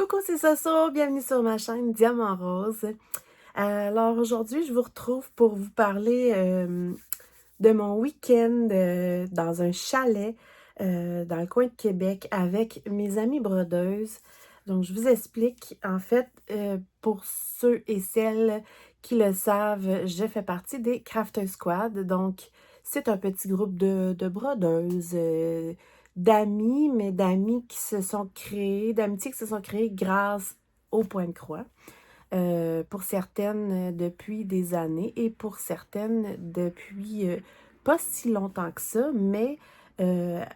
Coucou, c'est Soso, bienvenue sur ma chaîne Diamant Rose. Alors aujourd'hui, je vous retrouve pour vous parler de mon week-end dans un chalet dans le coin de Québec avec mes amies brodeuses. Donc je vous explique, en fait, pour ceux et celles qui le savent, je fais partie des Crafter Squad. Donc c'est un petit groupe de brodeuses. D'amis, mais d'amis qui se sont créés, d'amitiés qui se sont créées grâce au point de croix. Pour certaines depuis des années et pour certaines depuis pas si longtemps que ça, mais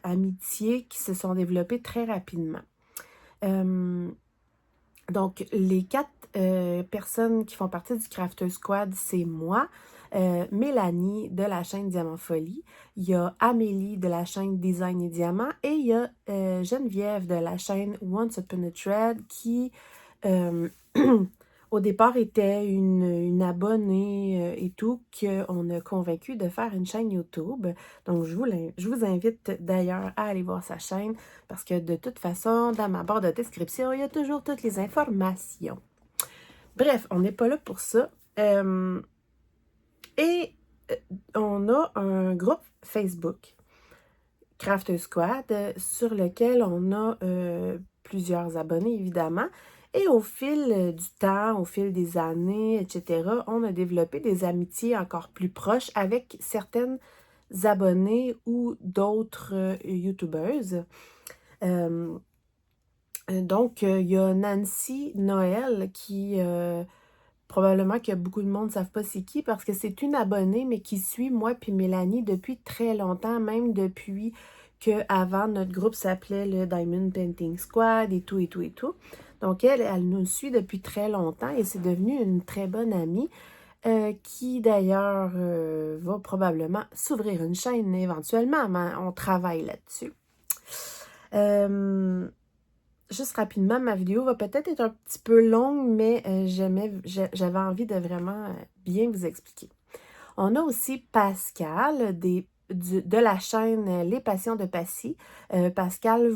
amitiés qui se sont développées très rapidement. Euh, donc, les quatre personnes qui font partie du Crafter Squad, c'est moi, Mélanie de la chaîne Diamant Folie, il y a Amélie de la chaîne Design et Diamant et il y a Geneviève de la chaîne Once Upon a Thread qui, euh, au départ, était une abonnée et tout, qu'on a convaincu de faire une chaîne YouTube. Donc, je vous invite d'ailleurs à aller voir sa chaîne parce que de toute façon, dans ma barre de description, il y a toujours toutes les informations. Bref, on n'est pas là pour ça. Et on a un groupe Facebook, Crafter Squad, sur lequel on a plusieurs abonnés, évidemment. Et au fil du temps, au fil des années, etc., on a développé des amitiés encore plus proches avec certaines abonnées ou d'autres YouTubeuses. Donc, il y a Nancy Noël qui, probablement que beaucoup de monde ne savent pas c'est qui, parce que c'est une abonnée, mais qui suit moi puis Mélanie depuis très longtemps, même depuis qu'avant notre groupe s'appelait le Diamond Painting Squad et tout, et tout, et tout. Donc, elle nous suit depuis très longtemps et c'est devenu une très bonne amie qui, d'ailleurs, va probablement s'ouvrir une chaîne éventuellement, mais on travaille là-dessus. Juste rapidement, ma vidéo va peut-être être un petit peu longue, mais j'avais envie de vraiment bien vous expliquer. On a aussi Pascal de la chaîne Les Passions de Passy. Pascal,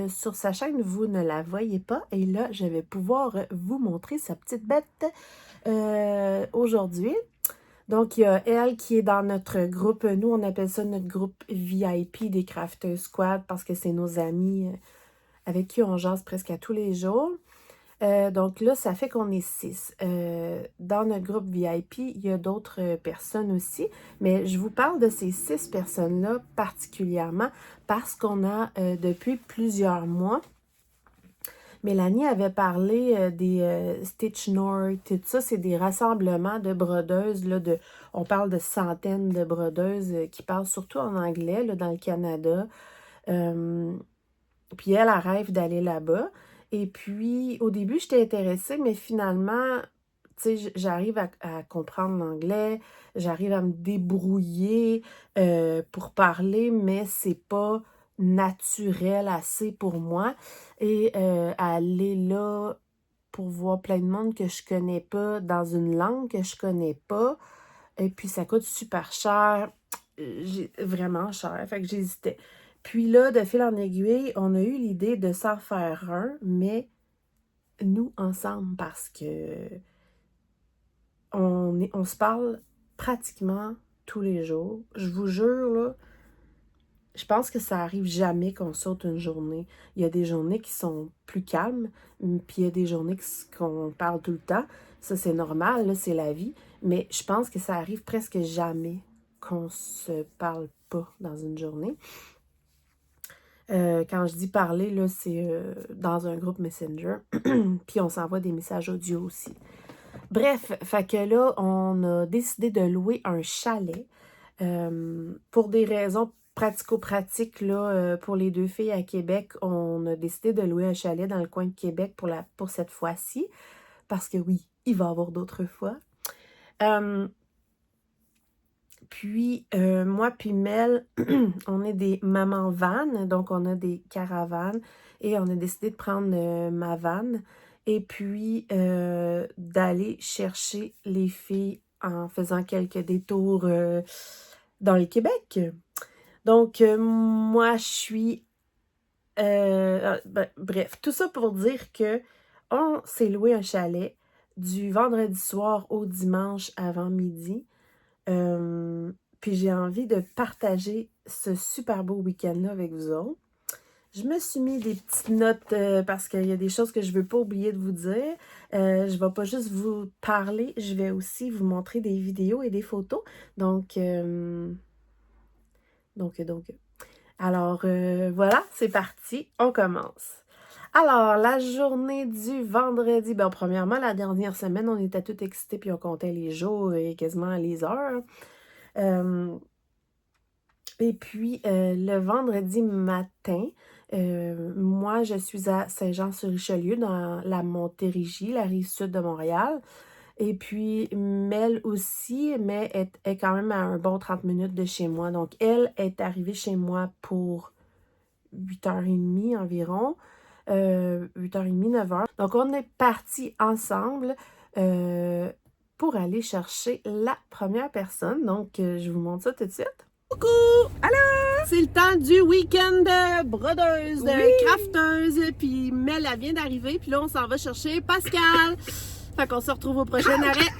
sur sa chaîne, vous ne la voyez pas. Et là, je vais pouvoir vous montrer sa petite bête aujourd'hui. Donc, il y a elle qui est dans notre groupe. Nous, on appelle ça notre groupe VIP des Crafter Squad parce que c'est nos amis avec qui on jase presque à tous les jours. Donc là, ça fait qu'on est 6. Dans notre groupe VIP, il y a d'autres personnes aussi, mais je vous parle de ces 6 personnes-là particulièrement parce qu'on a, depuis plusieurs mois, Mélanie avait parlé des Stitch North, tout ça, c'est des rassemblements de brodeuses, là, on parle de centaines de brodeuses qui parlent surtout en anglais, là, dans le Canada. Puis elle rêve d'aller là-bas. Et puis, au début, j'étais intéressée, mais finalement, tu sais, j'arrive à comprendre l'anglais, j'arrive à me débrouiller pour parler, mais c'est pas naturel assez pour moi. Et aller là pour voir plein de monde que je connais pas, dans une langue que je connais pas, et puis ça coûte super cher, vraiment cher, fait que j'hésitais. Puis là, de fil en aiguille, on a eu l'idée de s'en faire un, mais nous ensemble, parce que on se parle pratiquement tous les jours. Je vous jure, là, je pense que ça arrive jamais qu'on saute une journée. Il y a des journées qui sont plus calmes, puis il y a des journées qu'on parle tout le temps. Ça, c'est normal, là, c'est la vie. Mais je pense que ça arrive presque jamais qu'on se parle pas dans une journée. Quand je dis parler, là, c'est dans un groupe Messenger. Puis on s'envoie des messages audio aussi. Bref, fait que là, on a décidé de louer un chalet pour des raisons pratico-pratiques, là, pour les deux filles à Québec. On a décidé de louer un chalet dans le coin de Québec pour cette fois-ci. Parce que oui, il va y avoir d'autres fois. Puis, moi puis Mel, on est des mamans vannes, donc on a des caravanes et on a décidé de prendre ma vanne et puis d'aller chercher les filles en faisant quelques détours dans le Québec. Donc, moi, je suis bref, tout ça pour dire que on s'est loué un chalet du vendredi soir au dimanche avant midi. Puis j'ai envie de partager ce super beau week-end-là avec vous autres. Je me suis mis des petites notes parce qu'il y a des choses que je ne veux pas oublier de vous dire. Je ne vais pas juste vous parler, je vais aussi vous montrer des vidéos et des photos. Donc, alors, voilà, c'est parti, on commence. Alors, la journée du vendredi, ben, premièrement, la dernière semaine, on était tous excités puis on comptait les jours et quasiment les heures. Et puis, le vendredi matin, moi, je suis à Saint-Jean-sur-Richelieu, dans la Montérégie, la rive sud de Montréal. Et puis, Mel aussi, mais est quand même à un bon 30 minutes de chez moi. Donc, elle est arrivée chez moi pour 8h30 environ, 8h30, 9h. Donc, on est partis ensemble pour aller chercher la première personne. Donc, je vous montre ça tout de suite. Coucou! Allô! C'est le temps du week-end de brodeuse, de crafteuse. Puis Mel, elle vient d'arriver. Puis là, on s'en va chercher Pascal. Fait qu'on se retrouve au prochain arrêt.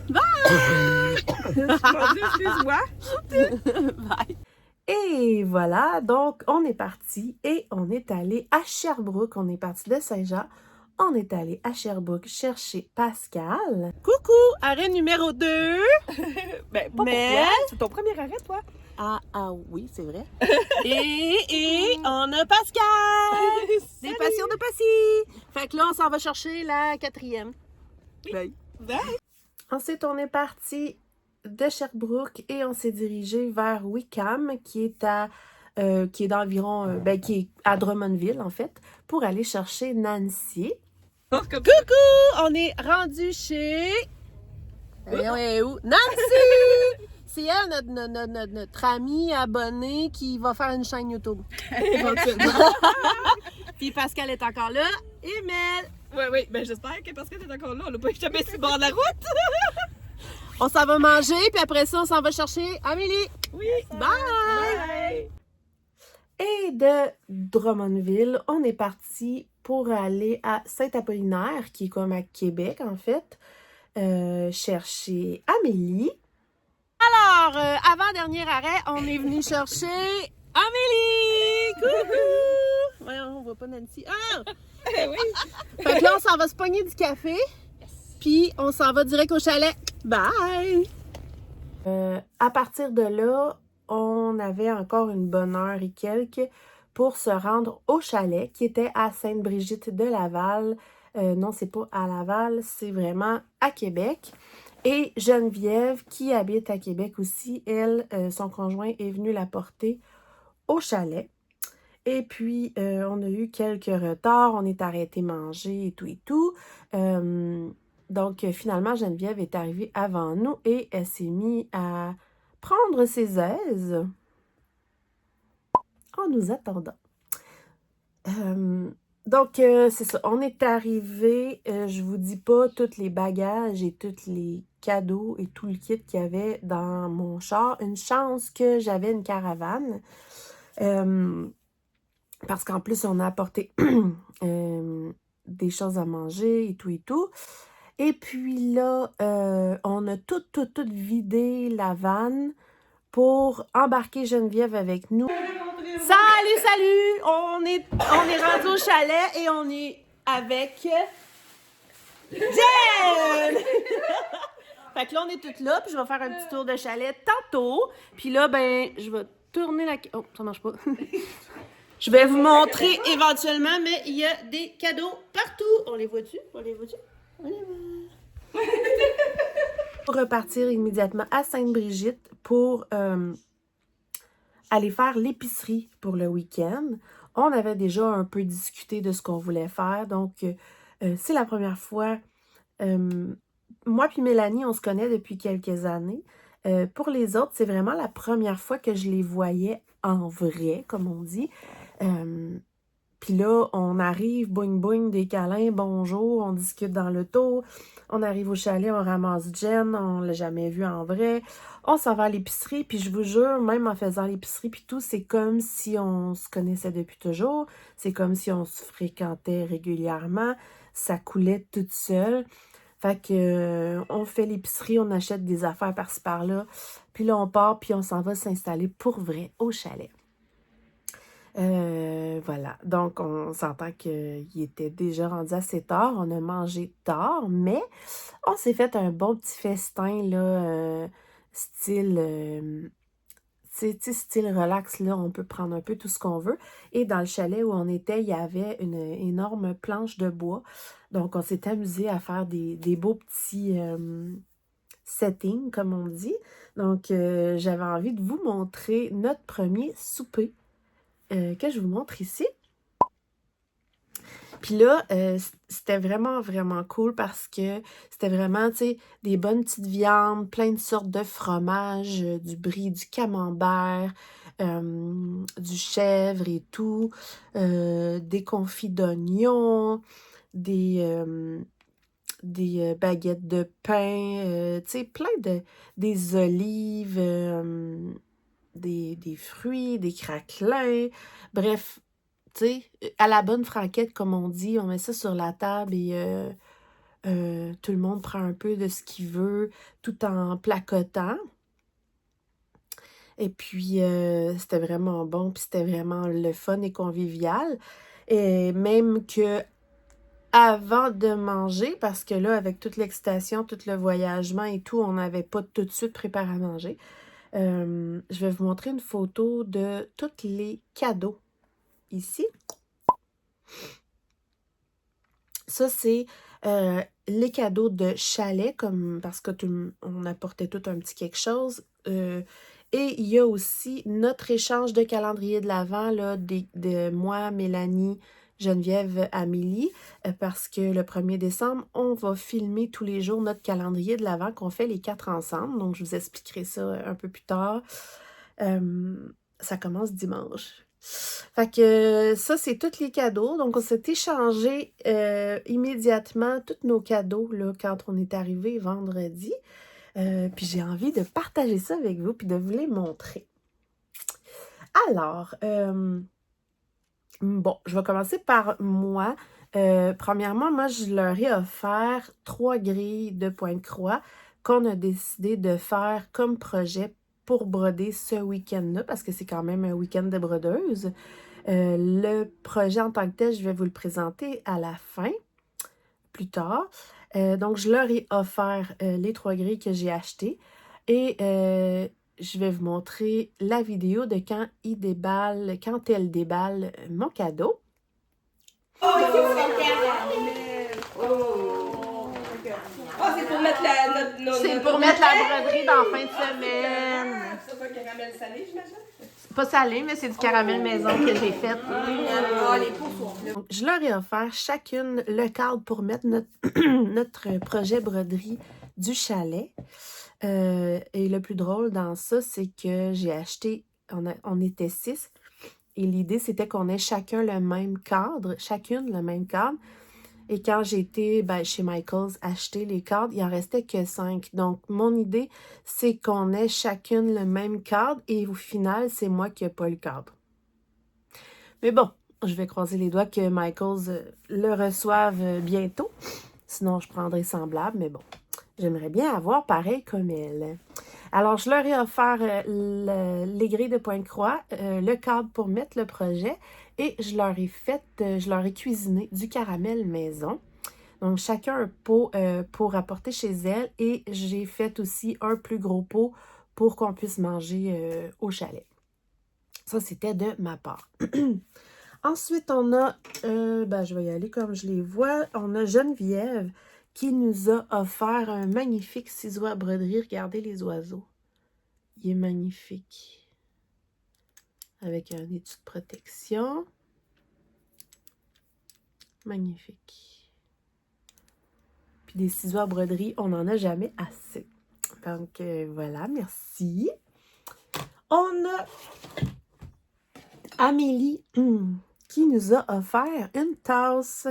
Bye! Mon Dieu, excuse-moi. Bye! Et voilà, donc on est parti et on est allé à Sherbrooke. On est parti de Saint-Jean. On est allé à Sherbrooke chercher Pascal. Coucou! Arrêt numéro 2. Ben, pas Mais- pour toi. C'est ton premier arrêt, toi. Ah oui, c'est vrai. et on a Pascal! Des passions de Passy! Fait que là, on s'en va chercher la 4e. Bye. Ensuite, on est parti de Sherbrooke et on s'est dirigé vers Wickham, qui est d'environ, qui est à Drummondville, en fait, pour aller chercher Nancy. Coucou! On est rendu chez... Voyons, elle est où? Nancy! C'est elle, notre amie abonnée qui va faire une chaîne YouTube. Éventuellement. Puis Pascal est encore là. Et Mel! Oui. Ben, j'espère que parce que t'es encore là, on l'a pas jamais sur le bord de la route. On s'en va manger, puis après ça, on s'en va chercher Amélie. Oui. Bye! Et de Drummondville, on est parti pour aller à Saint-Apollinaire, qui est comme à Québec, en fait, chercher Amélie. Alors, avant-dernier arrêt, on est venu chercher Amélie! Coucou! Voyons, on voit pas Nancy. Ah! Oui. Fait que là, on s'en va se pogner du café, puis on s'en va direct au chalet. Bye! À partir de là, on avait encore une bonne heure et quelques pour se rendre au chalet qui était à Sainte-Brigitte-de-Laval. Non, c'est pas à Laval, c'est vraiment à Québec. Et Geneviève, qui habite à Québec aussi, elle, son conjoint est venu la porter au chalet. Et puis, on a eu quelques retards, on est arrêté manger et tout et tout. Donc, finalement, Geneviève est arrivée avant nous et elle s'est mise à prendre ses aises en nous attendant. Donc, c'est ça. On est arrivé, je vous dis pas tous les bagages et tous les cadeaux et tout le kit qu'il y avait dans mon char. Une chance que j'avais une caravane. Parce qu'en plus, on a apporté des choses à manger et tout et tout. Et puis là, on a tout vidé la vanne pour embarquer Geneviève avec nous. Salut! On est rendu au chalet et on est avec Jen! Fait que là, on est toutes là, puis je vais faire un petit tour de chalet tantôt. Puis là, ben, je vais tourner la... Oh, ça marche pas. Je vais vous montrer éventuellement, mais il y a des cadeaux partout. On les voit-tu? On les voit. Pour repartir immédiatement à Sainte-Brigitte pour aller faire l'épicerie pour le week-end. On avait déjà un peu discuté de ce qu'on voulait faire, donc c'est la première fois. Moi puis Mélanie, on se connaît depuis quelques années. Pour les autres, c'est vraiment la première fois que je les voyais en vrai, comme on dit. Puis là, on arrive, boing boing, des câlins, bonjour, on discute dans l'auto. On arrive au chalet, on ramasse Jen, on l'a jamais vu en vrai. On s'en va à l'épicerie, puis je vous jure, même en faisant l'épicerie puis tout, c'est comme si on se connaissait depuis toujours. C'est comme si on se fréquentait régulièrement. Ça coulait toute seule. Fait que on fait l'épicerie, on achète des affaires par-ci par-là. Puis là, on part, puis on s'en va s'installer pour vrai au chalet. Voilà, donc on s'entend qu'il était déjà rendu assez tard, on a mangé tard, mais on s'est fait un bon petit festin, là, style, tu sais, style relax, là, on peut prendre un peu tout ce qu'on veut. Et dans le chalet où on était, il y avait une énorme planche de bois, donc on s'est amusé à faire des beaux petits settings, comme on dit. Donc, j'avais envie de vous montrer notre premier souper que je vous montre ici. Puis là, c'était vraiment, vraiment cool parce que c'était vraiment, tu sais, des bonnes petites viandes, plein de sortes de fromages, du brie, du camembert, du chèvre et tout, des confits d'oignons, des baguettes de pain, tu sais, des olives, des fruits, des craquelins, bref, tu sais, à la bonne franquette, comme on dit, on met ça sur la table et tout le monde prend un peu de ce qu'il veut, tout en placotant. Et puis, c'était vraiment bon, puis c'était vraiment le fun et convivial. Et même que avant de manger, parce que là, avec toute l'excitation, tout le voyagement et tout, on n'avait pas tout de suite préparé à manger. Je vais vous montrer une photo de tous les cadeaux ici. Ça, c'est les cadeaux de chalet, parce que on apportait tout un petit quelque chose. Et il y a aussi notre échange de calendrier de l'Avent, là, de moi, Mélanie, Geneviève, Amélie, parce que le 1er décembre, on va filmer tous les jours notre calendrier de l'Avent qu'on fait les 4 ensemble. Donc, je vous expliquerai ça un peu plus tard. Ça commence dimanche. Fait que ça, c'est tous les cadeaux. Donc, on s'est échangé immédiatement tous nos cadeaux là, quand on est arrivé vendredi. Puis j'ai envie de partager ça avec vous puis de vous les montrer. Alors, bon, je vais commencer par moi. Premièrement, moi, je leur ai offert 3 grilles de pointe-croix qu'on a décidé de faire comme projet pour broder ce week-end-là, parce que c'est quand même un week-end de brodeuse. Le projet en tant que tel, je vais vous le présenter à la fin, plus tard. Donc, je leur ai offert les 3 grilles que j'ai achetées et je vais vous montrer la vidéo de quand elle déballe mon cadeau. Oh, c'est pour mettre C'est pour mettre la broderie dans la fin de semaine. C'est pas un caramel salé, j'imagine? Pas salé, mais c'est du caramel maison que j'ai fait. Les pots sont là. Donc, je leur ai offert chacune le cadre pour mettre notre projet broderie du chalet. Et le plus drôle dans ça, c'est que j'ai acheté, on était 6, et l'idée c'était qu'on ait chacune le même cadre. Et quand j'ai été chez Michaels acheter les cadres, il en restait que 5. Donc, mon idée, c'est qu'on ait chacune le même cadre et au final, c'est moi qui n'ai pas le cadre. Mais bon, je vais croiser les doigts que Michaels le reçoive bientôt. Sinon, je prendrai semblable, mais bon, j'aimerais bien avoir pareil comme elle. Alors, je leur ai offert les grilles de pointe-croix, le cadre pour mettre le projet et je leur ai cuisiné du caramel maison. Donc, chacun un pot pour apporter chez elle et j'ai fait aussi un plus gros pot pour qu'on puisse manger au chalet. Ça, c'était de ma part. Ensuite, on a, je vais y aller comme je les vois, on a Geneviève qui nous a offert un magnifique ciseau à broderie. Regardez les oiseaux. Il est magnifique. Avec un étui de protection. Magnifique. Puis des ciseaux à broderie, on n'en a jamais assez. Donc, voilà, merci. On a Amélie qui nous a offert une tasse,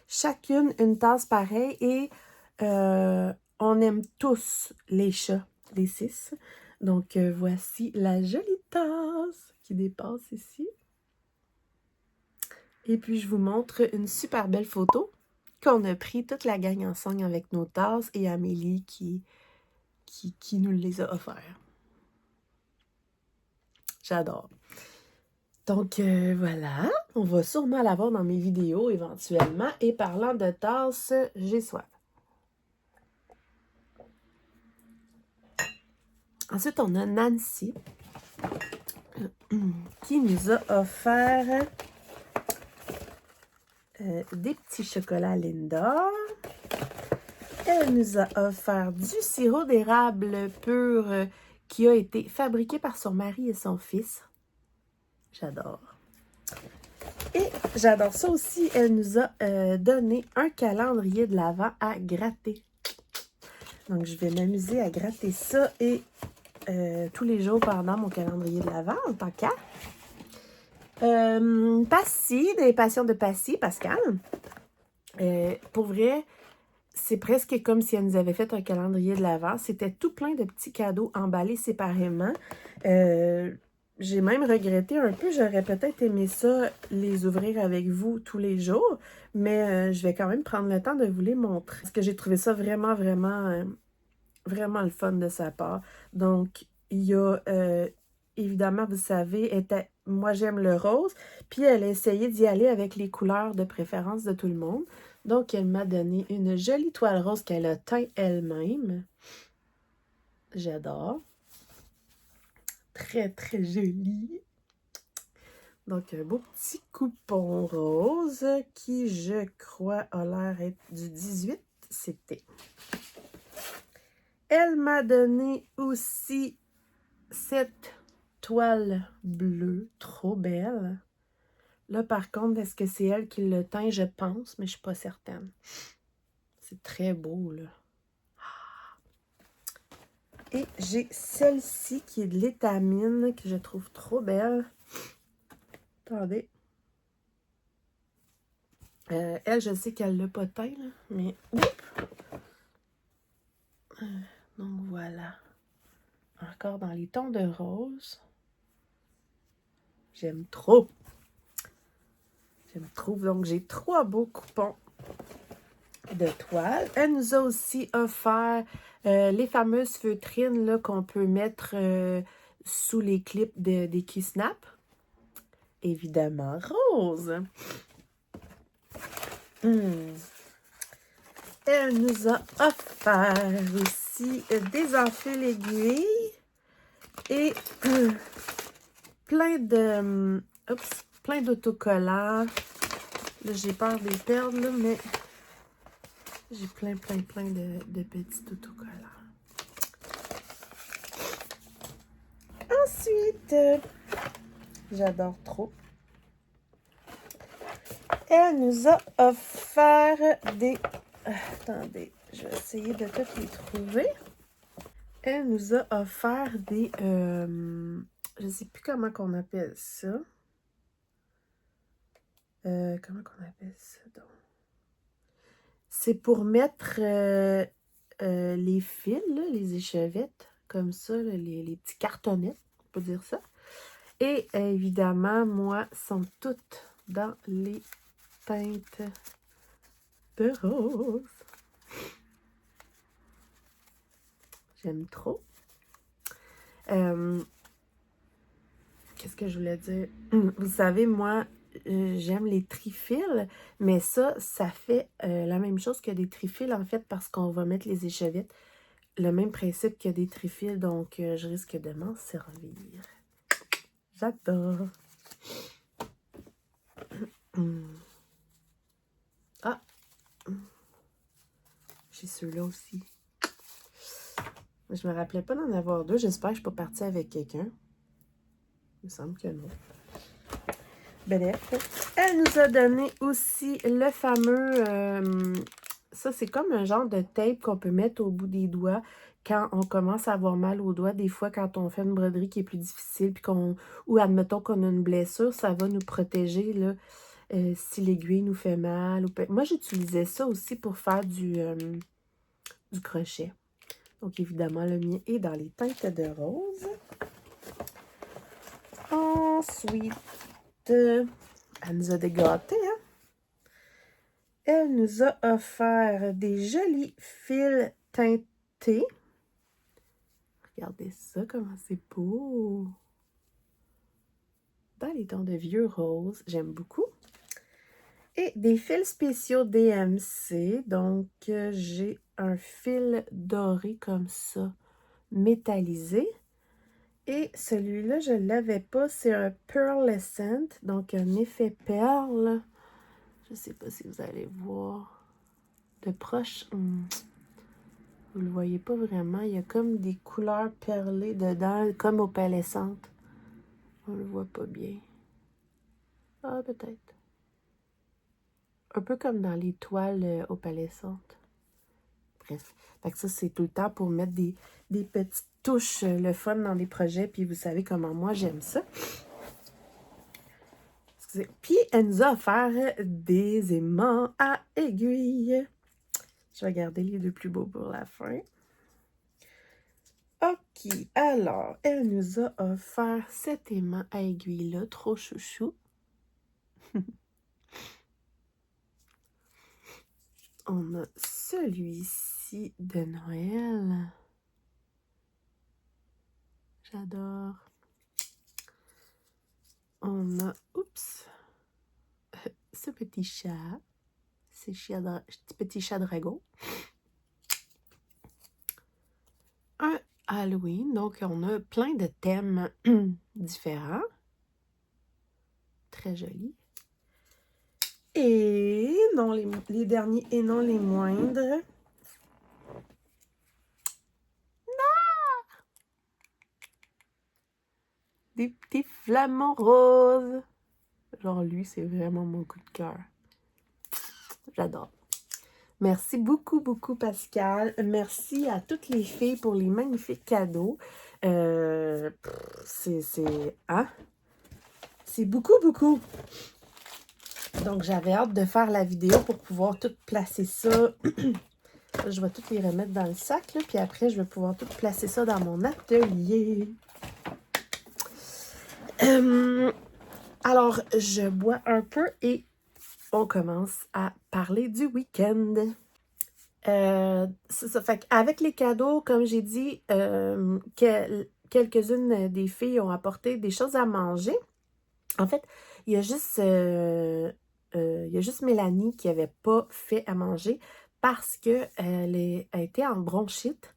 chacune une tasse pareille, et on aime tous les chats, les 6. Donc, voici la jolie tasse qui dépasse ici. Et puis, je vous montre une super belle photo qu'on a pris toute la gang ensemble avec nos tasses et Amélie qui nous les a offerts. J'adore. Donc, voilà. On va sûrement l'avoir dans mes vidéos éventuellement. Et parlant de tasses, j'ai soif. Ensuite, on a Nancy qui nous a offert des petits chocolats Linda. Elle nous a offert du sirop d'érable pur qui a été fabriqué par son mari et son fils. J'adore. Et j'adore ça aussi, elle nous a donné un calendrier de l'Avent à gratter. Donc, je vais m'amuser à gratter ça et tous les jours pendant mon calendrier de l'Avent, en tant qu'à. Passy, des passions de Passy, Pascal. Pour vrai, c'est presque comme si elle nous avait fait un calendrier de l'Avent. C'était tout plein de petits cadeaux emballés séparément. J'ai même regretté un peu. J'aurais peut-être aimé ça, les ouvrir avec vous tous les jours. Mais je vais quand même prendre le temps de vous les montrer. Parce que j'ai trouvé ça vraiment, vraiment, vraiment le fun de sa part. Donc, il y a, évidemment, vous savez, moi j'aime le rose. Puis elle a essayé d'y aller avec les couleurs de préférence de tout le monde. Donc, elle m'a donné une jolie toile rose qu'elle a teint elle-même. J'adore. Très, très joli. Donc, un beau petit coupon rose qui, je crois, a l'air être du 18. C'était. Elle m'a donné aussi cette toile bleue, trop belle. Là, par contre, est-ce que c'est elle qui le teint? Je pense, mais je ne suis pas certaine. C'est très beau, là. Et j'ai celle-ci qui est de l'étamine, que je trouve trop belle. Attendez. Elle, je sais qu'elle l'a pas teint, là, mais... donc, voilà. Encore dans les tons de rose. J'aime trop. J'aime trop. Donc, j'ai 3 beaux coupons de toile. Elle nous a aussi offert les fameuses feutrines qu'on peut mettre sous les clips des Q-Snap. Évidemment, rose. Elle nous a offert aussi des enfiles aiguilles et plein d'autocollants. Là, j'ai peur de les perdre, là, mais j'ai plein de petits autocollants. Ensuite, j'adore trop. Elle nous a offert des... attendez, je vais essayer de toutes les trouver. Elle nous a offert des... je ne sais plus comment qu'on appelle ça. Comment qu'on appelle ça, donc? C'est pour mettre les fils, là, les échevettes, comme ça, là, les petits cartonnettes, on peut dire ça. Et évidemment, moi, sont toutes dans les teintes de rose. J'aime trop. Qu'est-ce que je voulais dire? Vous savez, moi, j'aime les trifils, mais ça fait la même chose que des trifils, en fait, parce qu'on va mettre les échevettes. Le même principe que des trifils, donc je risque de m'en servir. J'adore. Ah! J'ai ceux-là aussi. Je me rappelais pas d'en avoir 2. J'espère que je ne suis pas partie avec quelqu'un. Il me semble que non. Bref. Elle nous a donné aussi le fameux... ça, c'est comme un genre de tape qu'on peut mettre au bout des doigts quand on commence à avoir mal aux doigts. Des fois, quand on fait une broderie qui est plus difficile, puis ou admettons qu'on a une blessure, ça va nous protéger là, si l'aiguille nous fait mal. Moi, j'utilisais ça aussi pour faire du crochet. Donc, évidemment, le mien est dans les teintes de rose. Ensuite, elle nous a dégâtés, hein? Elle nous a offert des jolis fils teintés. Regardez ça, comment c'est beau! Dans les tons de vieux rose, j'aime beaucoup. Et des fils spéciaux DMC. Donc, j'ai un fil doré comme ça, métallisé. Et celui-là, je ne l'avais pas. C'est un pearlescent, donc un effet perle. Je ne sais pas si vous allez voir de proche. Vous ne le voyez pas vraiment. Il y a comme des couleurs perlées dedans, comme opalescentes. On ne le voit pas bien. Ah, peut-être. Un peu comme dans les toiles opalescentes. Bref. Fait que ça, c'est tout le temps pour mettre des petites touches, le fun dans des projets. Puis vous savez comment moi, j'aime ça. Excusez. Puis elle nous a offert des aimants à aiguille. Je vais garder les deux plus beaux pour la fin. OK. Alors, elle nous a offert cet aimant à aiguille-là. Trop chouchou. On a celui-ci de Noël. J'adore. On a, ce petit chat. C'est petit chat dragon. Un Halloween. Donc, on a plein de thèmes différents. Très joli. Et non, les derniers et non les moindres. Des petits flamants roses. Genre, lui, c'est vraiment mon coup de cœur. J'adore. Merci beaucoup, beaucoup, Pascal. Merci à toutes les filles pour les magnifiques cadeaux. Hein? C'est beaucoup, beaucoup. Donc, j'avais hâte de faire la vidéo pour pouvoir tout placer ça. Je vais toutes les remettre dans le sac, là, puis après, je vais pouvoir tout placer ça dans mon atelier. Alors, je bois un peu et on commence à parler du week-end. C'est ça. Fait qu'avec les cadeaux, comme j'ai dit, quelques-unes des filles ont apporté des choses à manger. En fait, il y a juste Mélanie qui n'avait pas fait à manger parce qu'elle a été en bronchite.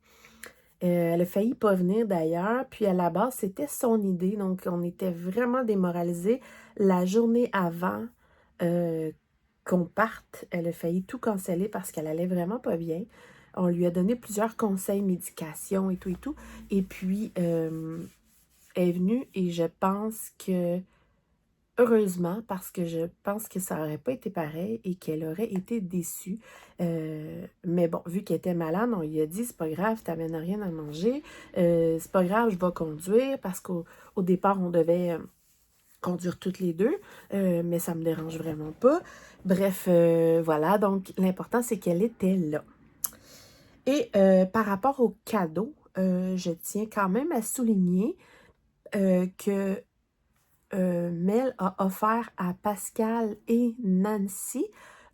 Elle a failli pas venir d'ailleurs. Puis à la base, c'était son idée. Donc, on était vraiment démoralisés. La journée avant qu'on parte, elle a failli tout canceller parce qu'elle allait vraiment pas bien. On lui a donné plusieurs conseils, médication et tout et tout. Et puis, elle est venue et je pense que heureusement, parce que je pense que ça n'aurait pas été pareil et qu'elle aurait été déçue. Mais bon, vu qu'elle était malade, on lui a dit, c'est pas grave, t'amènes rien à manger. C'est pas grave, je vais conduire parce qu'au départ, on devait conduire toutes les deux. Mais ça me dérange vraiment pas. Bref, voilà. Donc, l'important, c'est qu'elle était là. Et par rapport au cadeau, je tiens quand même à souligner que Mel a offert à Pascal et Nancy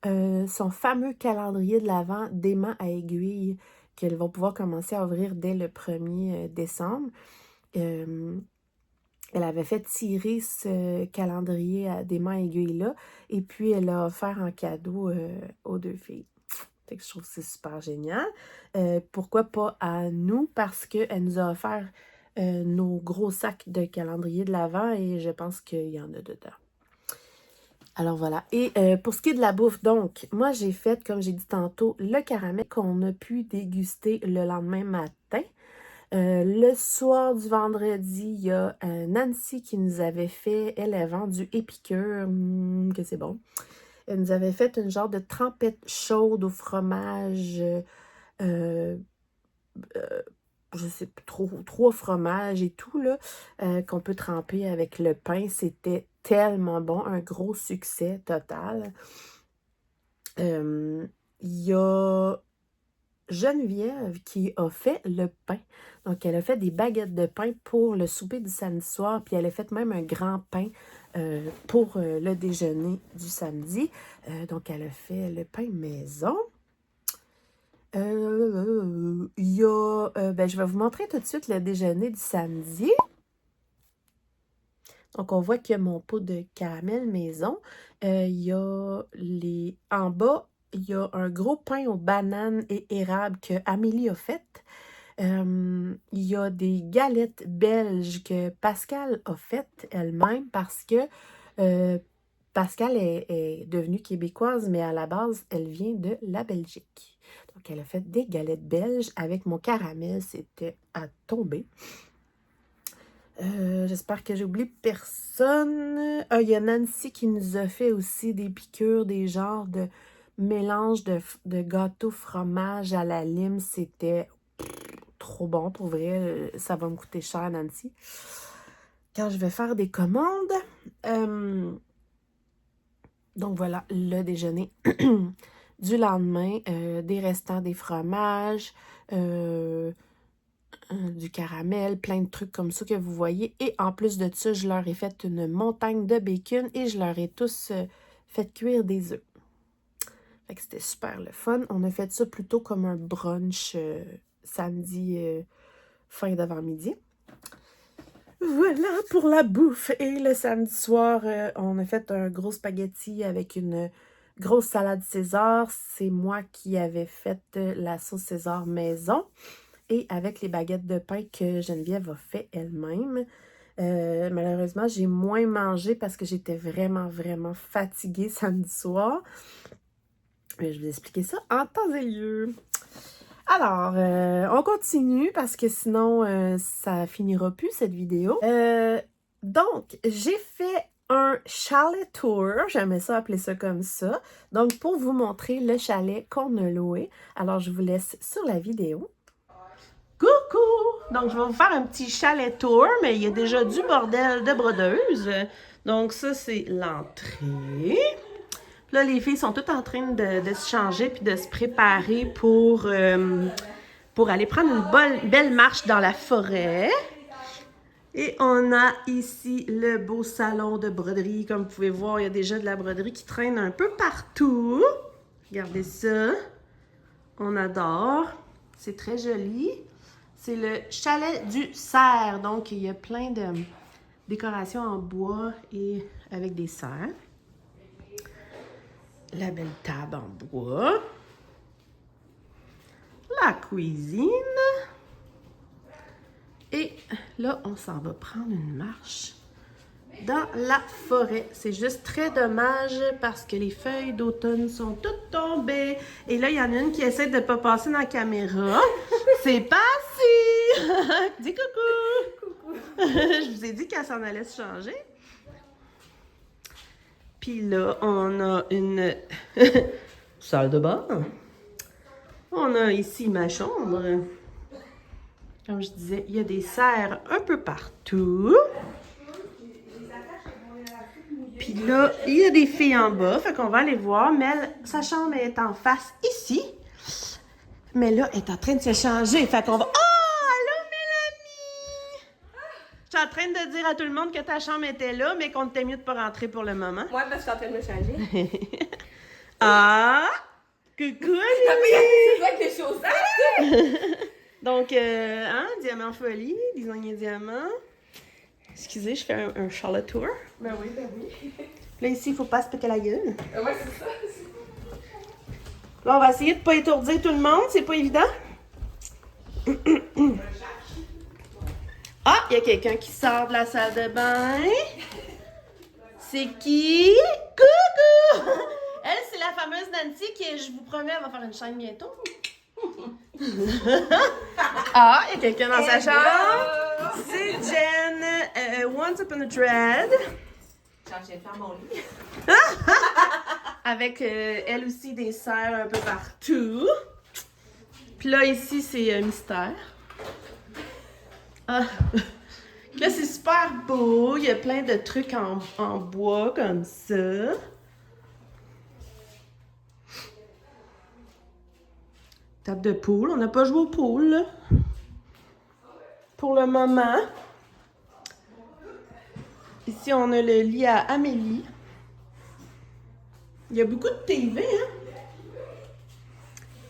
son fameux calendrier de l'Avent d'aimants à aiguille qu'elles vont pouvoir commencer à ouvrir dès le 1er décembre. Elle avait fait tirer ce calendrier d'aimants à aiguille-là et puis elle l'a offert en cadeau aux deux filles. Fait que je trouve que c'est super génial. Pourquoi pas à nous? Parce qu'elle nous a offert nos gros sacs de calendrier de l'Avent et je pense qu'il y en a dedans. Alors voilà. Et pour ce qui est de la bouffe, donc, moi j'ai fait, comme j'ai dit tantôt, le caramel qu'on a pu déguster le lendemain matin. Le soir du vendredi, il y a Nancy qui nous avait fait, elle a vendu Épicure, que c'est bon. Elle nous avait fait une genre de trempette chaude au fromage, je sais plus trop, 3 fromages et tout, là, qu'on peut tremper avec le pain. C'était tellement bon, un gros succès total. Il y a Geneviève qui a fait le pain. Donc, elle a fait des baguettes de pain pour le souper du samedi soir, puis elle a fait même un grand pain pour le déjeuner du samedi. Donc, elle a fait le pain maison. Il y a... je vais vous montrer tout de suite le déjeuner du samedi. Donc, on voit qu'il y a mon pot de caramel maison. Il y a les... En bas, il y a un gros pain aux bananes et érables que Amélie a fait. Il y a des galettes belges que Pascal a faites elle-même parce que Pascal est devenue québécoise, mais à la base, elle vient de la Belgique. Donc, elle a fait des galettes belges avec mon caramel. C'était à tomber. J'espère que j'ai oublié personne. Il y a Nancy qui nous a fait aussi des piqûres, des genres de mélange de gâteau fromage à la lime. C'était trop bon, pour vrai. Ça va me coûter cher, Nancy, quand je vais faire des commandes. Donc voilà, le déjeuner du lendemain. Des restants, des fromages, du caramel, plein de trucs comme ça que vous voyez. Et en plus de ça, je leur ai fait une montagne de bacon et je leur ai tous fait cuire des œufs. Fait que c'était super le fun. On a fait ça plutôt comme un brunch samedi fin d'avant-midi. Voilà pour la bouffe. Et le samedi soir, on a fait un gros spaghetti avec une grosse salade César. C'est moi qui avais fait la sauce César maison. Et avec les baguettes de pain que Geneviève a fait elle-même. Malheureusement, j'ai moins mangé parce que j'étais vraiment, vraiment fatiguée samedi soir. Mais je vais vous expliquer ça en temps et lieu. Alors, on continue parce que sinon, ça finira plus cette vidéo. Donc, j'ai fait un chalet tour. J'aimais ça appeler ça comme ça. Donc, pour vous montrer le chalet qu'on a loué. Alors, je vous laisse sur la vidéo. Coucou! Donc, je vais vous faire un petit chalet tour, mais il y a déjà du bordel de brodeuse. Donc, ça, c'est l'entrée. Là, les filles sont toutes en train de se changer puis de se préparer pour aller prendre une belle marche dans la forêt. Et on a ici le beau salon de broderie. Comme vous pouvez voir, il y a déjà de la broderie qui traîne un peu partout. Regardez ça. On adore. C'est très joli. C'est le chalet du cerf. Donc, il y a plein de décorations en bois et avec des cerfs. La belle table en bois. La cuisine. Et là, on s'en va prendre une marche dans la forêt. C'est juste très dommage parce que les feuilles d'automne sont toutes tombées. Et là, il y en a une qui essaie de ne pas passer dans la caméra. C'est passé! Dis coucou! Coucou! Je vous ai dit qu'elle s'en allait se changer. Puis là, on a une salle de bain. On a ici ma chambre. Comme je disais, il y a des serres un peu partout. Puis là, il y a des filles en bas, fait qu'on va aller voir. Mais sa chambre est en face ici. Mais là, elle est en train de se changer, fait qu'on va... Oh! Allô, Mélanie! Je suis en train de dire à tout le monde que ta chambre était là, mais qu'on était mieux de pas rentrer pour le moment. Ouais, parce que je suis en train de me changer. Ah! Coucou, C'est quoi que les choses? Donc, diamant folie, design diamant. Excusez, je fais un Charlotte tour. Ben oui. Là, ici, il faut pas se péter la gueule. Ouais, c'est ça. Là, on va essayer de pas étourdir tout le monde, c'est pas évident. Ah, il y a quelqu'un qui sort de la salle de bain. C'est qui? Coucou! Elle, c'est la fameuse Nancy qui, je vous promets, elle va faire une chaîne bientôt. Ah, il y a quelqu'un dans sa chambre. C'est Jen, Once Upon a Thread. Quand j'ai fait mon lit. Avec elle aussi des serres un peu partout. Puis là, ici, c'est Mystère. Ah. Là, c'est super beau. Il y a plein de trucs en bois comme ça. Table de poule. On n'a pas joué au pool, là. Pour le moment. Ici, on a le lit à Amélie. Il y a beaucoup de TV, hein?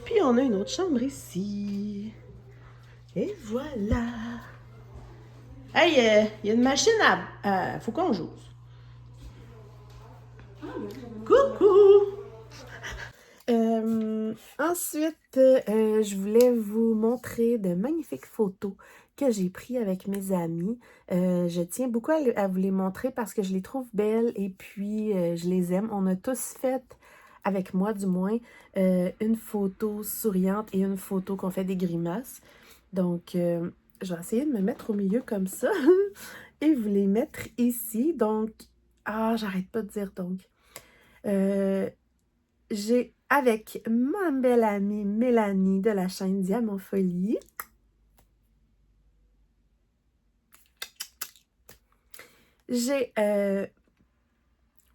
Puis, on a une autre chambre ici. Et voilà. Hey, il y a une machine à... faut qu'on joue. Coucou! Ensuite, je voulais vous montrer de magnifiques photos que j'ai prises avec mes amis. Je tiens beaucoup à vous les montrer parce que je les trouve belles et puis je les aime. On a tous fait, avec moi du moins, une photo souriante et une photo qu'on fait des grimaces. Donc, je vais essayer de me mettre au milieu comme ça et vous les mettre ici. Donc, j'arrête pas de dire donc. J'ai avec ma belle amie Mélanie de la chaîne Diamant Folie. J'ai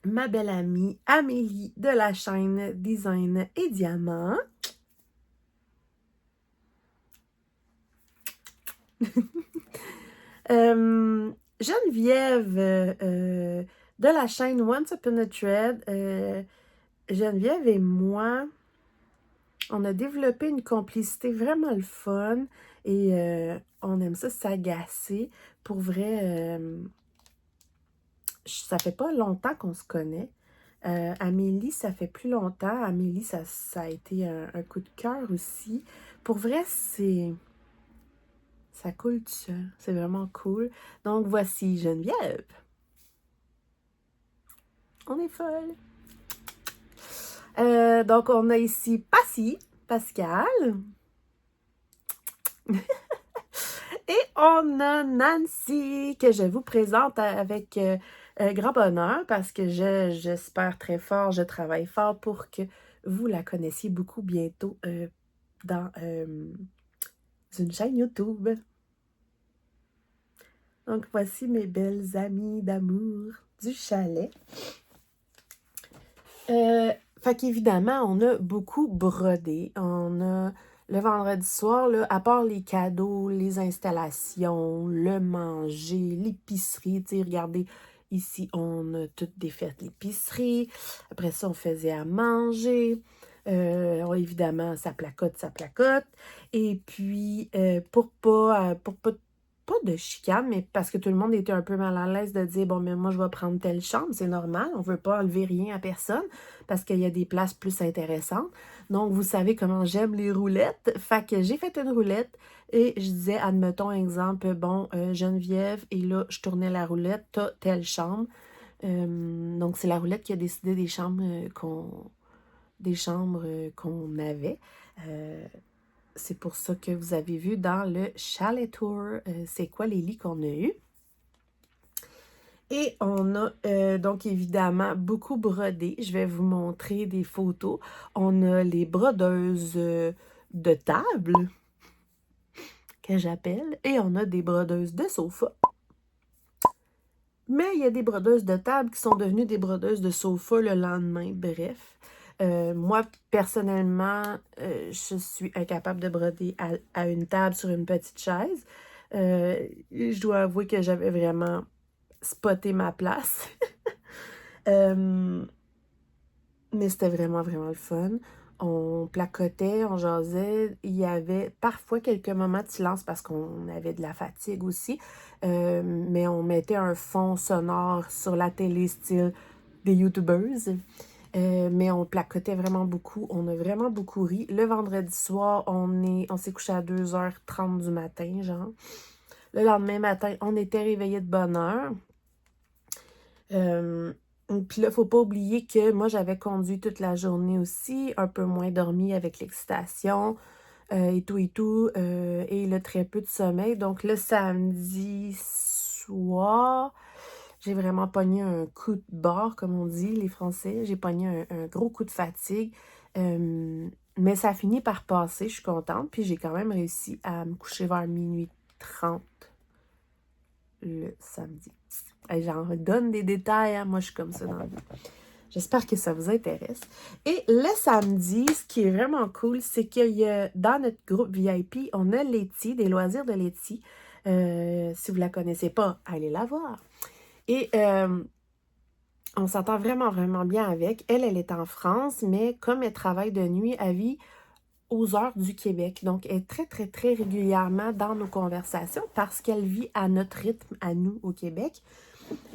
ma belle amie Amélie de la chaîne Design et Diamant. Geneviève de la chaîne Once Upon a Thread. Geneviève et moi, on a développé une complicité vraiment le fun et on aime ça s'agacer. Pour vrai, ça fait pas longtemps qu'on se connaît. Amélie, ça fait plus longtemps. Amélie, ça a été un coup de cœur aussi. Pour vrai, ça coule tout seul. C'est vraiment cool. Donc, voici Geneviève. On est folle. Donc, on a ici Pascal. Et on a Nancy, que je vous présente avec grand bonheur parce que j'espère très fort, je travaille fort pour que vous la connaissiez beaucoup bientôt dans une chaîne YouTube. Donc, voici mes belles amies d'amour du chalet. Fait qu'évidemment, on a beaucoup brodé. On a le vendredi soir, là, à part les cadeaux, les installations, le manger, l'épicerie. Tu sais, regardez, ici, on a tout défait l'épicerie. Après ça, on faisait à manger. Évidemment, ça placote. Et puis, pour pas de chicane, mais parce que tout le monde était un peu mal à l'aise de dire, bon, mais moi, je vais prendre telle chambre, c'est normal, on veut pas enlever rien à personne, parce qu'il y a des places plus intéressantes. Donc, vous savez comment j'aime les roulettes. Fait que j'ai fait une roulette et je disais, admettons, exemple, bon, Geneviève, et là, je tournais la roulette, t'as telle chambre. Donc, c'est la roulette qui a décidé des chambres qu'on avait. C'est pour ça que vous avez vu dans le chalet tour, c'est quoi les lits qu'on a eus. Et on a donc évidemment beaucoup brodé. Je vais vous montrer des photos. On a les brodeuses de table, que j'appelle, et on a des brodeuses de sofa. Mais il y a des brodeuses de table qui sont devenues des brodeuses de sofa le lendemain. Bref. Moi, personnellement, je suis incapable de broder à une table sur une petite chaise. Je dois avouer que j'avais vraiment spoté ma place. Mais c'était vraiment, vraiment le fun. On placotait, on jasait. Il y avait parfois quelques moments de silence parce qu'on avait de la fatigue aussi. Mais on mettait un fond sonore sur la télé style des YouTubers. Mais on placotait vraiment beaucoup. On a vraiment beaucoup ri. Le vendredi soir, on s'est couché à 2h30 du matin, genre. Le lendemain matin, on était réveillés de bonne heure. Puis là, faut pas oublier que moi, j'avais conduit toute la journée aussi, un peu moins dormi avec l'excitation et tout. Et le très peu de sommeil. Donc le samedi soir, j'ai vraiment pogné un coup de barre, comme on dit, les Français. J'ai pogné un gros coup de fatigue. Mais ça a fini par passer, je suis contente. Puis j'ai quand même réussi à me coucher vers minuit 30. le samedi. Et j'en donne des détails, hein? Moi je suis comme ça dans la vie. J'espère que ça vous intéresse. Et le samedi, ce qui est vraiment cool, c'est qu'il y a dans notre groupe VIP, on a Letty, des loisirs de Letty. Si vous la connaissez pas, allez la voir. Et on s'entend vraiment, vraiment bien avec. Elle est en France, mais comme elle travaille de nuit, elle vit aux heures du Québec. Donc, elle est très, très, très régulièrement dans nos conversations parce qu'elle vit à notre rythme, à nous, au Québec.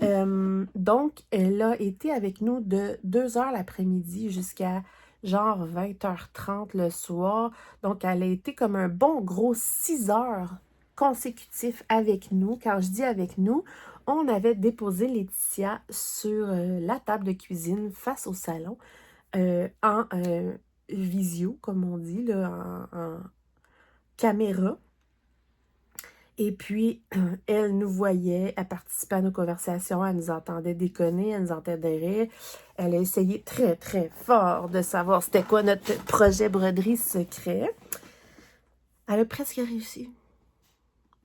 Donc, elle a été avec nous de 2h l'après-midi jusqu'à genre 20h30 le soir. Donc, elle a été comme un bon gros 6 heures consécutifs avec nous. Quand je dis avec nous, on avait déposé Laetitia sur la table de cuisine face au salon en visio, comme on dit, là, en caméra. Et puis, elle nous voyait, elle participait à nos conversations, elle nous entendait déconner, elle nous entendait rire. Elle a essayé très, très fort de savoir c'était quoi notre projet broderie secret. Elle a presque réussi.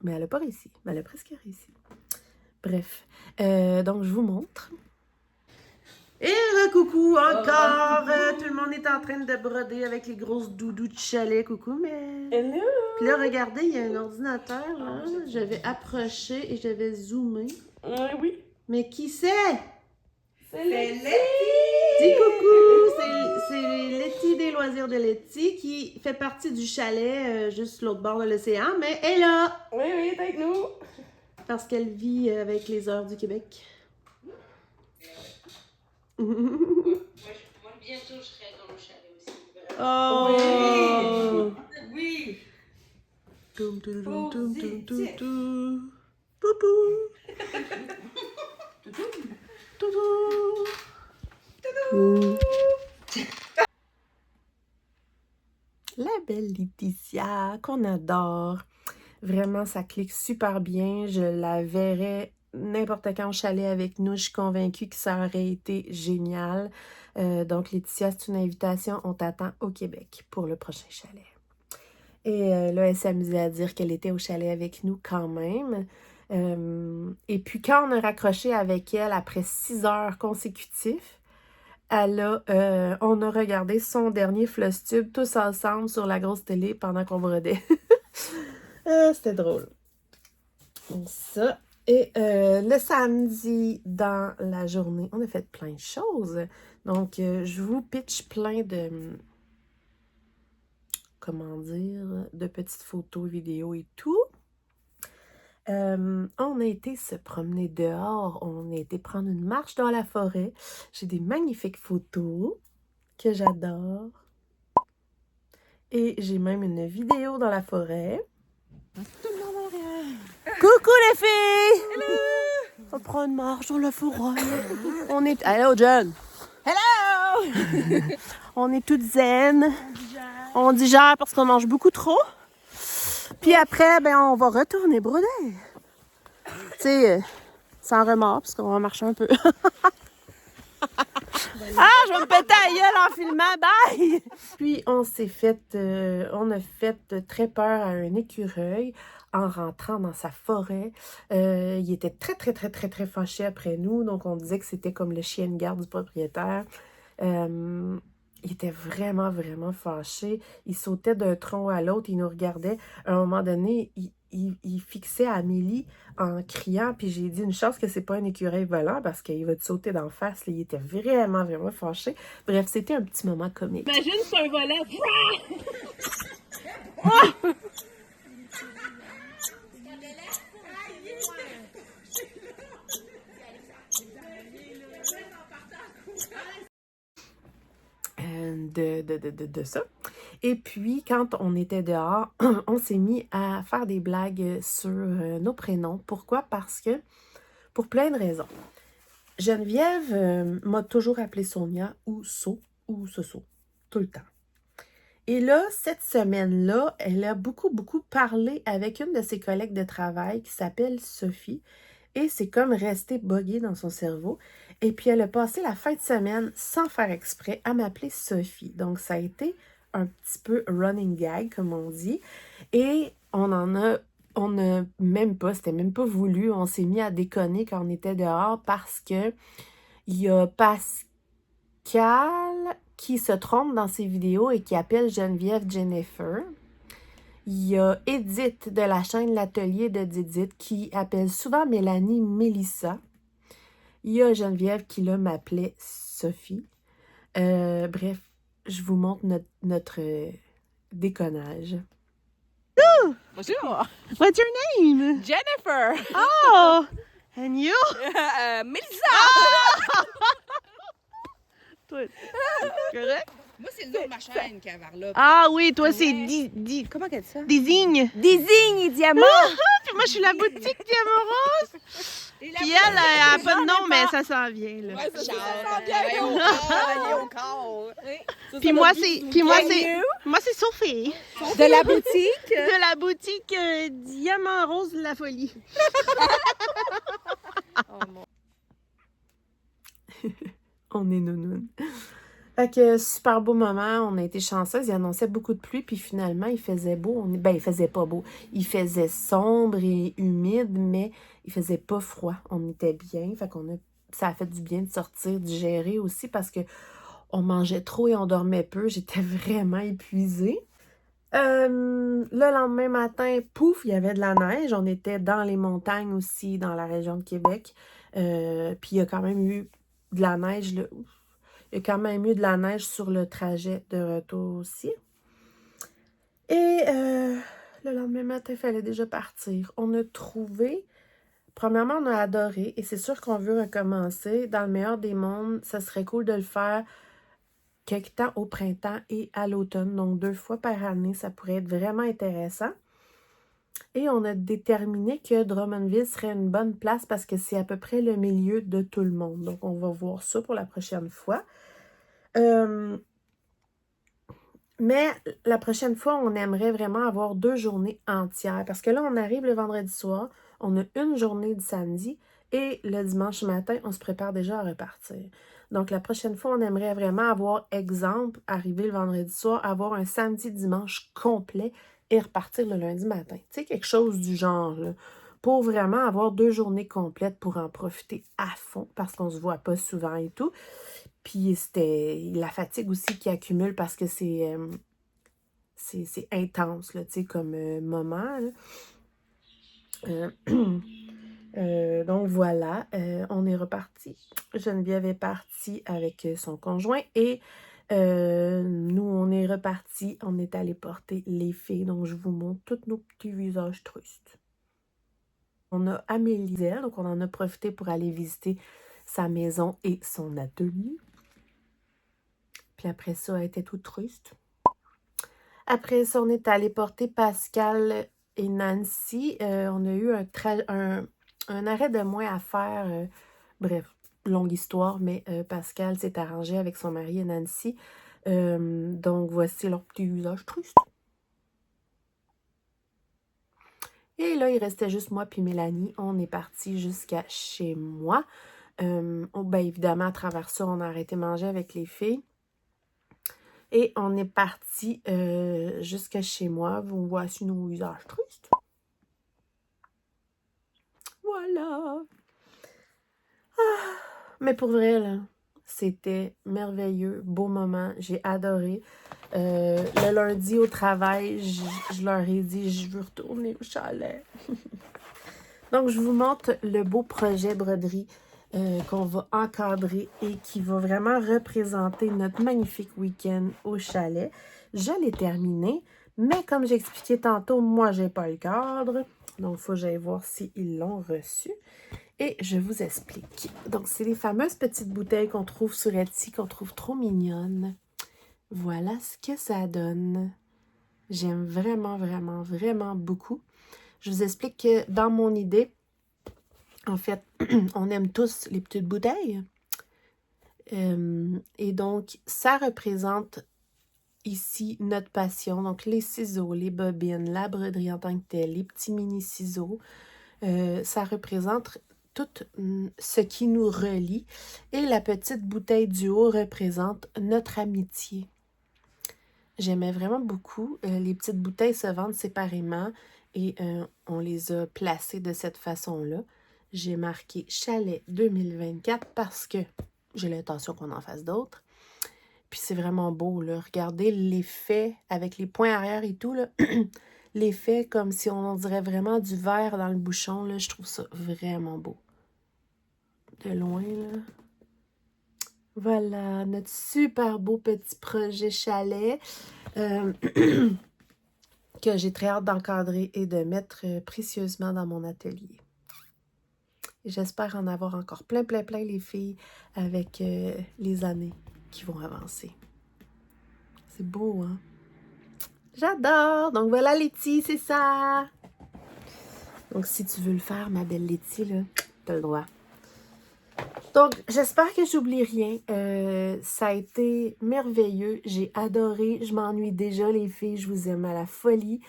Mais elle n'a pas réussi, mais elle a presque réussi. Bref, donc je vous montre. Et coucou encore! Tout le monde est en train de broder avec les grosses doudous de chalet. Coucou, mais... Hello! Puis là, regardez, il y a un ordinateur, là. Je vais approcher et je vais zoomer. Oui. Mais qui c'est? C'est Letty! Dis coucou! C'est Letty des loisirs de Letty qui fait partie du chalet juste l'autre bord de l'océan, mais elle est là! Oui, oui, t'es avec nous. Parce qu'elle vit avec les heures du Québec. Moi, bientôt, je serai dans le chalet aussi. Oh! Oui! Toum, toum, toum, toum, toum, toum, Positif. toum. Poupou! Toudou! Toudou! La belle Laetitia, qu'on adore. Vraiment, ça clique super bien. Je la verrais n'importe quand au chalet avec nous. Je suis convaincue que ça aurait été génial. Donc, Laetitia, c'est une invitation. On t'attend au Québec pour le prochain chalet. Et là, elle s'amusait à dire qu'elle était au chalet avec nous quand même. Et puis, quand on a raccroché avec elle après 6 heures consécutives, on a regardé son dernier Flostube tous ensemble sur la grosse télé pendant qu'on brodait. C'était drôle. Donc ça. Et le samedi, dans la journée, on a fait plein de choses. Donc, je vous pitch plein de... comment dire, de petites photos, vidéos et tout. On a été se promener dehors, on a été prendre une marche dans la forêt. J'ai des magnifiques photos que j'adore. Et j'ai même une vidéo dans la forêt. Coucou les filles! Hello! On prend une marche dans la forêt. On est... Hello Jen! Hello! On est toutes zen. On digère parce qu'on mange beaucoup trop. Puis après, ben, on va retourner broder. Tu sais, sans remords, parce qu'on va marcher un peu. Je vais me péter la gueule en filmant. Bye! Puis, on a fait très peur à un écureuil en rentrant dans sa forêt. Il était très, très, très, très, très fâché après nous. Donc, on disait que c'était comme le chien de garde du propriétaire. Il était vraiment, vraiment fâché. Il sautait d'un tronc à l'autre, il nous regardait. À un moment donné, il fixait Amélie en criant, puis j'ai dit une chance que c'est pas un écureuil volant parce qu'il va te sauter d'en face. Là, il était vraiment, vraiment fâché. Bref, c'était un petit moment comique. Imagine, c'est un volant. De ça. Et puis, quand on était dehors, on s'est mis à faire des blagues sur nos prénoms. Pourquoi? Parce que, pour plein de raisons. Geneviève m'a toujours appelée Sonia ou So ou Soso, tout le temps. Et là, cette semaine-là, elle a beaucoup, beaucoup parlé avec une de ses collègues de travail qui s'appelle Sophie. Et c'est comme resté bogué dans son cerveau. Et puis, elle a passé la fin de semaine, sans faire exprès, à m'appeler Sophie. Donc, ça a été un petit peu running gag, comme on dit. Et on en a on n'a même pas, c'était même pas voulu, on s'est mis à déconner quand on était dehors parce que il y a Pascal qui se trompe dans ses vidéos et qui appelle Geneviève Jennifer. Il y a Edith de la chaîne L'Atelier de Didit qui appelle souvent Mélanie Mélissa. Il y a Geneviève qui là m'appelait Sophie. Bref, je vous montre notre déconnage. Bonjour. What's your name? Jennifer. Oh, and you? Mélissa. Toi, correct? Moi, c'est le nom de ma chaîne qui est vers là. Ah oui, toi, c'est Comment qu'elle dit ça? Désigne. Désigne et diamant. Puis moi, je suis la boutique Diamant Rose. Puis elle a pas de nom, mais ça s'en vient, là. Ouais, ça sent bien. Travailler au corps. Puis moi, c'est Sophie. De la boutique. De la boutique Diamant Rose de la folie. On est nounoun. Fait que super beau moment, on a été chanceuses, il annonçait beaucoup de pluie, puis finalement il faisait beau, il faisait pas beau, il faisait sombre et humide, mais il faisait pas froid, on était bien, fait ça a fait du bien de sortir, digérer aussi, parce que on mangeait trop et on dormait peu, j'étais vraiment épuisée. Le lendemain matin, pouf, il y avait de la neige, on était dans les montagnes aussi, dans la région de Québec, puis il y a quand même eu de la neige, là. Il y a quand même eu de la neige sur le trajet de retour aussi. Et le lendemain matin, il fallait déjà partir. On a trouvé, premièrement, on a adoré, et c'est sûr qu'on veut recommencer. Dans le meilleur des mondes, ça serait cool de le faire quelque temps au printemps et à l'automne. Donc 2 fois par année, ça pourrait être vraiment intéressant. Et on a déterminé que Drummondville serait une bonne place parce que c'est à peu près le milieu de tout le monde. Donc, on va voir ça pour la prochaine fois. Mais la prochaine fois, on aimerait vraiment avoir 2 journées entières. Parce que là, on arrive le vendredi soir, on a une journée du samedi et le dimanche matin, on se prépare déjà à repartir. Donc, la prochaine fois, on aimerait vraiment avoir, exemple, arriver le vendredi soir, avoir un samedi-dimanche complet et repartir le lundi matin. Tu sais, quelque chose du genre, là, pour vraiment avoir 2 journées complètes pour en profiter à fond parce qu'on se voit pas souvent et tout. Puis c'était la fatigue aussi qui accumule parce que c'est intense, là, tu sais, comme moment. Donc voilà, on est reparti. Geneviève est partie avec son conjoint et nous, on est reparti. On est allé porter les filles. Donc je vous montre tous nos petits visages tristes. On a Amélie, donc on en a profité pour aller visiter sa maison et son atelier. Puis après ça, elle était toute triste. Après ça, on est allé porter Pascal et Nancy. On a eu un arrêt de moins à faire. Bref, longue histoire, mais Pascal s'est arrangé avec son mari et Nancy. Donc, voici leur petit visage triste. Et là, il restait juste moi puis Mélanie. On est parti jusqu'à chez moi. Ben évidemment, à travers ça, on a arrêté de manger avec les filles. Et on est parti jusqu'à chez moi. Vous voici nos visages tristes. Voilà. Ah, mais pour vrai, là, c'était merveilleux, beau moment. J'ai adoré. Le lundi au travail, je leur ai dit, je veux retourner au chalet. Donc, je vous montre le beau projet broderie qu'on va encadrer et qui va vraiment représenter notre magnifique week-end au chalet. Je l'ai terminé, mais comme j'expliquais tantôt, moi, j'ai pas le cadre. Donc, il faut que j'aille voir s'ils l'ont reçu. Et je vous explique. Donc, c'est les fameuses petites bouteilles qu'on trouve sur Etsy, qu'on trouve trop mignonnes. Voilà ce que ça donne. J'aime vraiment, vraiment, vraiment beaucoup. Je vous explique que dans mon idée, en fait, on aime tous les petites bouteilles. Et donc, ça représente ici notre passion. Donc, les ciseaux, les bobines, la broderie en tant que telle, les petits mini-ciseaux. Ça représente tout ce qui nous relie. Et la petite bouteille du haut représente notre amitié. J'aimais vraiment beaucoup. Les petites bouteilles se vendent séparément. et on les a placés de cette façon-là. J'ai marqué chalet 2024 parce que j'ai l'intention qu'on en fasse d'autres. Puis c'est vraiment beau, là. Regardez l'effet avec les points arrière et tout, là. L'effet comme si on dirait vraiment du verre dans le bouchon, là. Je trouve ça vraiment beau. De loin, là. Voilà, notre super beau petit projet chalet que j'ai très hâte d'encadrer et de mettre précieusement dans mon atelier. J'espère en avoir encore plein les filles avec les années qui vont avancer. C'est beau, hein? J'adore! Donc voilà, Letty, c'est ça! Donc si tu veux le faire, ma belle Letty, là, t'as le droit. Donc, j'espère que j'oublie rien. Ça a été merveilleux. J'ai adoré. Je m'ennuie déjà, les filles. Je vous aime à la folie.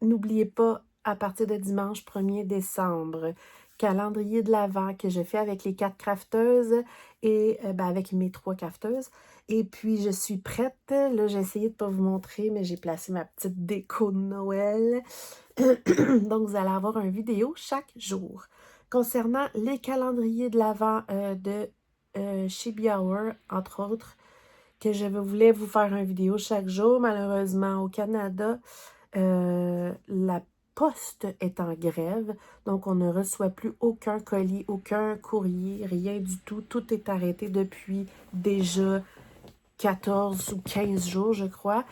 N'oubliez pas, à partir de dimanche 1er décembre, calendrier de l'Avent que je fais avec les 4 crafteuses et avec mes 3 crafteuses. Et puis, je suis prête. Là, j'ai essayé de ne pas vous montrer, mais j'ai placé ma petite déco de Noël. Donc, vous allez avoir une vidéo chaque jour. Concernant les calendriers de l'Avent de chez Biauer, entre autres, que je voulais vous faire une vidéo chaque jour. Malheureusement, au Canada, la poste est en grève, donc on ne reçoit plus aucun colis, aucun courrier, rien du tout. Tout est arrêté depuis déjà 14 ou 15 jours, je crois,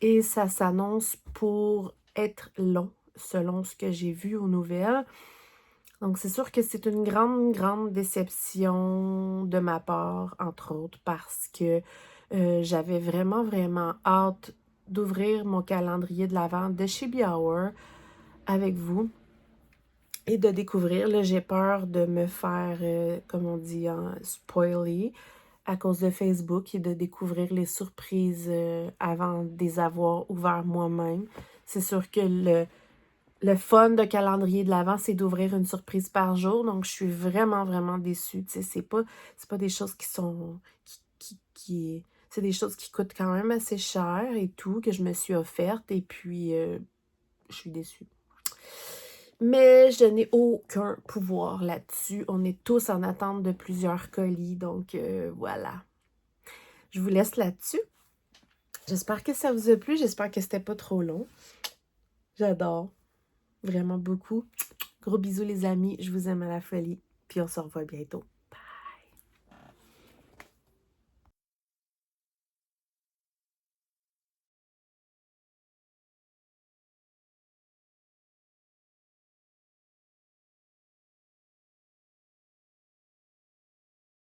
et ça s'annonce pour être long, selon ce que j'ai vu aux nouvelles. Donc, c'est sûr que c'est une grande déception de ma part, entre autres, parce que j'avais vraiment hâte d'ouvrir mon calendrier de l'Avent de chez Biauer avec vous et de découvrir. Là, j'ai peur de me faire, comme on dit, spoiler à cause de Facebook et de découvrir les surprises avant de les avoir ouverts moi-même. C'est sûr que le fun de calendrier de l'Avent, c'est d'ouvrir une surprise par jour. Donc, je suis vraiment déçue. Tu sais, c'est pas des choses qui sont... c'est des choses qui coûtent quand même assez cher et tout, que je me suis offerte. Et puis, je suis déçue. Mais je n'ai aucun pouvoir là-dessus. On est tous en attente de plusieurs colis. Donc, voilà. Je vous laisse là-dessus. J'espère que ça vous a plu. J'espère que c'était pas trop long. J'adore. Vraiment beaucoup. Gros bisous les amis, je vous aime à la folie. Puis on se revoit bientôt.